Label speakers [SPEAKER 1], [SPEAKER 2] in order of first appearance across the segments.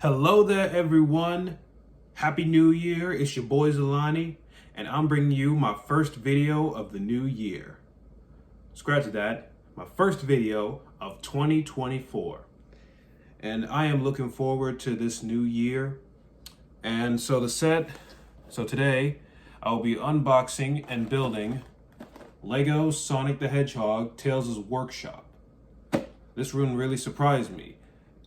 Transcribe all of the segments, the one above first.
[SPEAKER 1] Hello there, everyone. Happy New Year. It's your boy Zalani, and I'm bringing you my first video of the new year. Scratch that. My first video of 2024. And I am looking forward to this new year. And so today I'll be unboxing and building Lego Sonic the Hedgehog Tales' Workshop. This one really surprised me.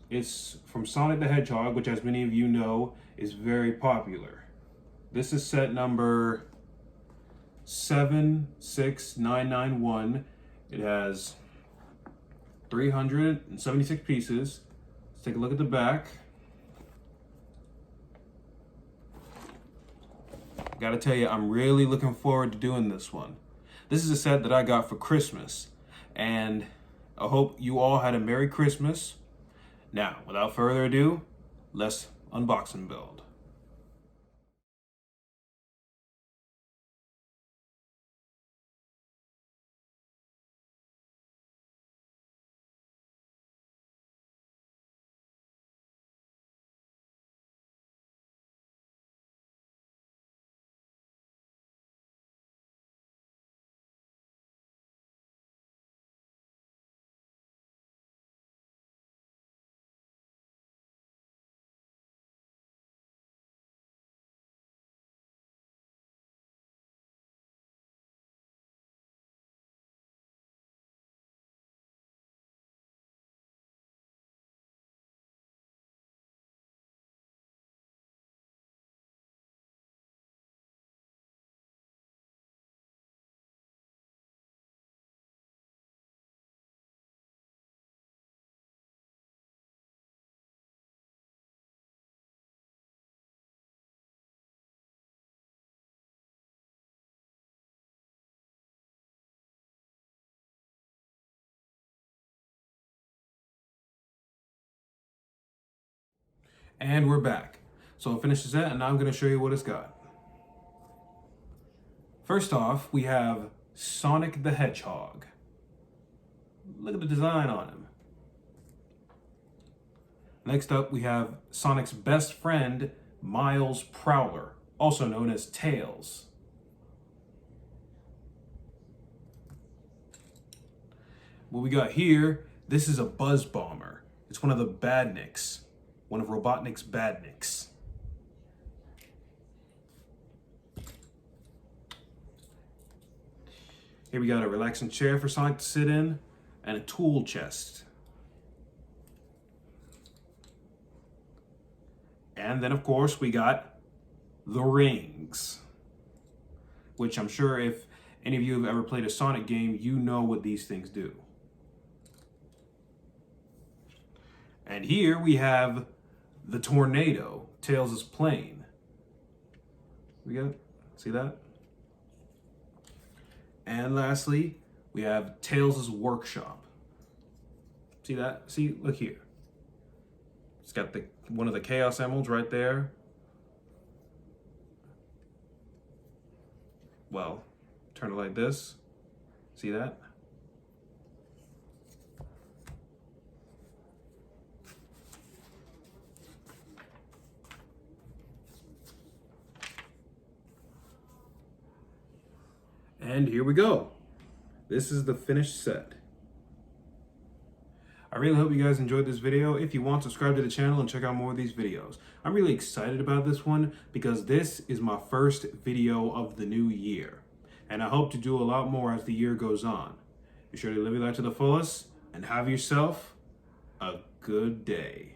[SPEAKER 1] It's from Sonic the Hedgehog, which, as many of you know, is very popular. This is set number 76991. It has 376 pieces. Let's take a look at the back. Gotta tell you, I'm really looking forward to doing this one. This is a set that I got for Christmas, and I hope you all had a Merry Christmas. Now, without further ado, let's unbox and build. And we're back. So I'll finish the set, and now I'm going to show you what it's got. First off, we have Sonic the Hedgehog. Look at the design on him. Next up, we have Sonic's best friend, Miles Prowler, also known as Tails. What we got here, this is a Buzz Bomber. It's one of the Badniks. One of Robotnik's Badniks. Here we got a relaxing chair for Sonic to sit in, and a tool chest. And then, of course, we got the rings, which I'm sure if any of you have ever played a Sonic game, you know what these things do. And here we have the tornado, Tails' plane. See that? And lastly, we have Tails' workshop. See that? See, look here. It's got one of the Chaos Emeralds right there. Well, turn it like this. See that? And here we go. This is the finished set. I really hope you guys enjoyed this video. If you want, subscribe to the channel and check out more of these videos. I'm really excited about this one because this is my first video of the new year. And I hope to do a lot more as the year goes on. Be sure to live your life to the fullest and have yourself a good day.